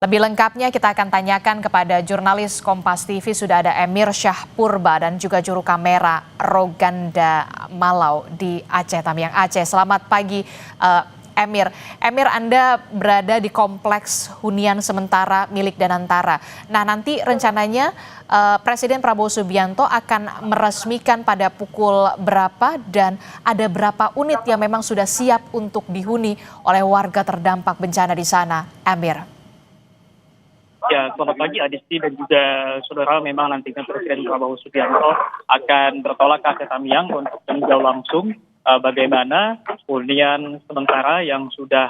Lebih lengkapnya kita akan tanyakan kepada jurnalis Kompas TV, sudah ada Emir Syahpurba dan juga juru kamera Roganda Malau di Aceh, Tamiang, Aceh. Selamat pagi Emir. Emir, Anda berada di kompleks hunian sementara milik Danantara. Nah, nanti rencananya Presiden Prabowo Subianto akan meresmikan pada pukul berapa dan ada berapa unit yang memang sudah siap untuk dihuni oleh warga terdampak bencana di sana, Emir? Ya, selamat pagi Adisti dan juga saudara. Memang nantinya Presiden Prabowo Subianto akan bertolak ke Aceh Tamiang untuk meninjau langsung bagaimana hunian sementara yang sudah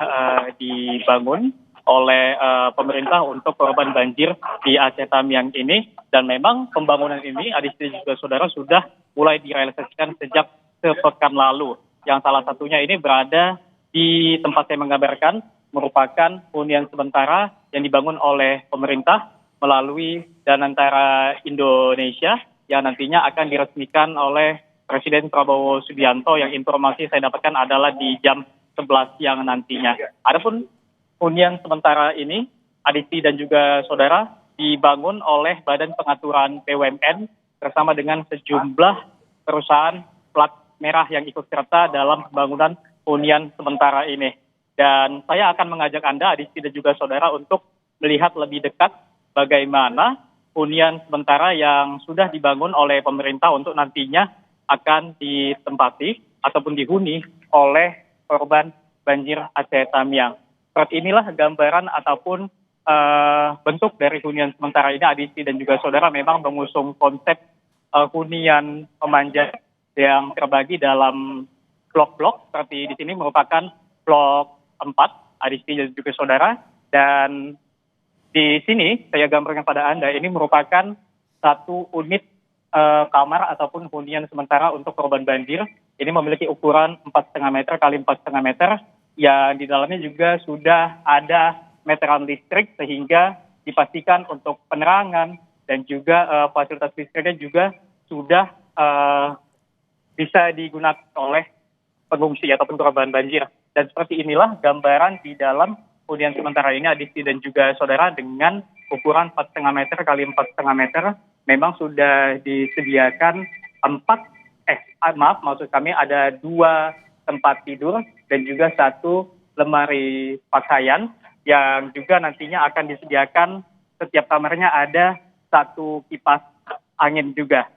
dibangun oleh pemerintah untuk korban banjir di Aceh Tamiang ini. Dan memang pembangunan ini, Adisti dan juga saudara, sudah mulai direalisasikan sejak sepekan lalu. Yang salah satunya ini berada di tempat saya menggambarkan, merupakan hunian sementara yang dibangun oleh pemerintah melalui Danantara Indonesia yang nantinya akan diresmikan oleh Presiden Prabowo Subianto, yang informasi saya dapatkan adalah di jam 11 siang nantinya. Adapun hunian sementara ini, Adisti dan juga saudara, dibangun oleh Badan Pengaturan BUMN bersama dengan sejumlah perusahaan plat merah yang ikut serta dalam pembangunan hunian sementara ini. Dan saya akan mengajak Anda, Adisti dan juga saudara, untuk melihat lebih dekat bagaimana hunian sementara yang sudah dibangun oleh pemerintah untuk nantinya akan ditempati ataupun dihuni oleh korban banjir Aceh Tamiang. Seperti inilah gambaran ataupun bentuk dari hunian sementara ini, Adisti dan juga saudara. Memang mengusung konsep hunian pemanjat yang terbagi dalam blok-blok, seperti di sini merupakan blok 4, Adisti dan juga saudara. Dan di sini saya gambarkan pada Anda, ini merupakan satu unit kamar ataupun hunian sementara untuk korban banjir. Ini memiliki ukuran 4,5 meter kali 4,5 meter, yang di dalamnya juga sudah ada meteran listrik sehingga dipastikan untuk penerangan dan juga fasilitas listriknya juga sudah bisa digunakan oleh pengungsi ataupun korban banjir. Dan seperti inilah gambaran di dalam hunian sementara ini, Adisti dan juga saudara, dengan ukuran 4,5 meter kali 4,5 meter. Memang sudah disediakan maksud kami ada 2 tempat tidur dan juga 1 lemari pakaian, yang juga nantinya akan disediakan setiap kamarnya ada 1 kipas angin juga.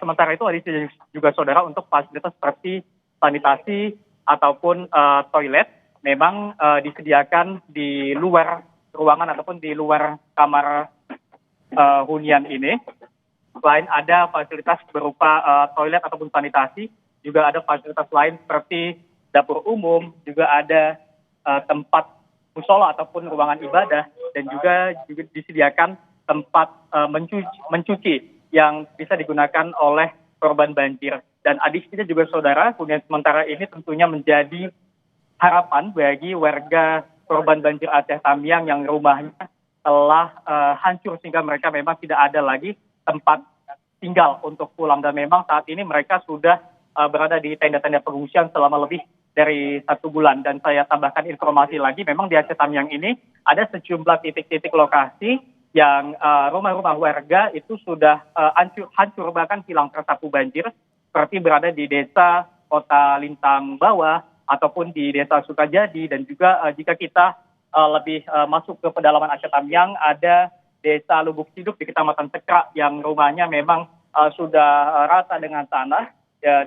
Sementara itu, Adisti dan juga saudara, untuk fasilitas seperti sanitasi ataupun toilet memang disediakan di luar ruangan ataupun di luar kamar hunian ini. Selain ada fasilitas berupa toilet ataupun sanitasi, juga ada fasilitas lain seperti dapur umum, juga ada tempat musola ataupun ruangan ibadah, dan juga disediakan tempat mencuci yang bisa digunakan oleh korban banjir. Dan Adisti juga saudara, hunian sementara ini tentunya menjadi harapan bagi warga korban banjir Aceh Tamiang yang rumahnya telah hancur sehingga mereka memang tidak ada lagi tempat tinggal untuk pulang. Dan memang saat ini mereka sudah berada di tenda-tenda pengungsian selama lebih dari 1 bulan. Dan saya tambahkan informasi lagi, memang di Aceh Tamiang ini ada sejumlah titik-titik lokasi yang rumah-rumah warga itu sudah hancur bahkan hilang tersapu banjir, seperti berada di desa Kota Lintang Bawah ataupun di desa Sukajadi. Dan juga jika kita lebih masuk ke pedalaman Aceh Tamiang, ada desa Lubuk Siduk di Kecamatan Sekrak yang rumahnya memang sudah rata dengan tanah,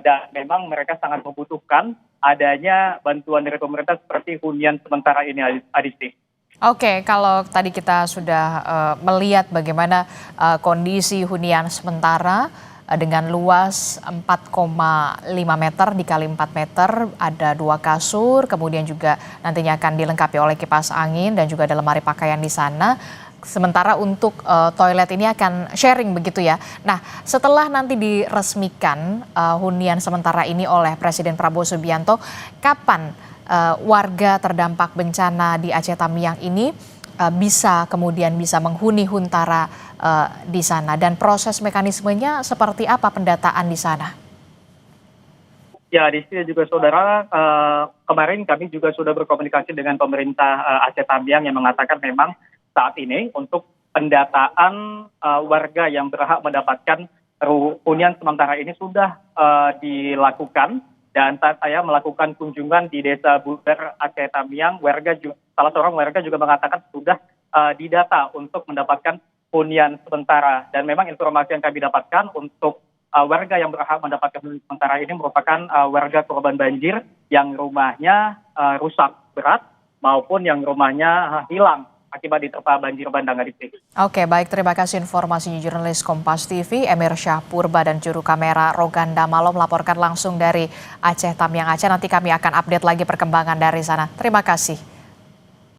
dan memang mereka sangat membutuhkan adanya bantuan dari pemerintah seperti hunian sementara ini, Adisti. Oke, kalau tadi kita sudah melihat bagaimana kondisi hunian sementara dengan luas 4,5 meter dikali 4 meter, ada 2 kasur, kemudian juga nantinya akan dilengkapi oleh kipas angin dan juga ada lemari pakaian di sana. Sementara untuk toilet ini akan sharing begitu ya. Nah, setelah nanti diresmikan hunian sementara ini oleh Presiden Prabowo Subianto, kapan warga terdampak bencana di Aceh Tamiang ini bisa menghuni huntara di sana, dan proses mekanismenya seperti apa pendataan di sana? Ya, di sini juga saudara, kemarin kami juga sudah berkomunikasi dengan pemerintah Aceh Tamiang yang mengatakan memang saat ini untuk pendataan warga yang berhak mendapatkan hunian sementara ini sudah dilakukan. Dan saat saya melakukan kunjungan di Desa Buber, Aceh Tamiang, salah seorang warga juga mengatakan sudah didata untuk mendapatkan hunian sementara. Dan memang informasi yang kami dapatkan untuk warga yang berhak mendapatkan hunian sementara ini merupakan warga korban banjir yang rumahnya rusak berat maupun yang rumahnya hilang akibat diterpa banjir bandang Aditya. Oke, baik, terima kasih informasinya jurnalis Kompas TV Emir Syahpurba dan juru kamera Roganda Malo melaporkan langsung dari Aceh Tamiang Aceh. Nanti kami akan update lagi perkembangan dari sana. Terima kasih.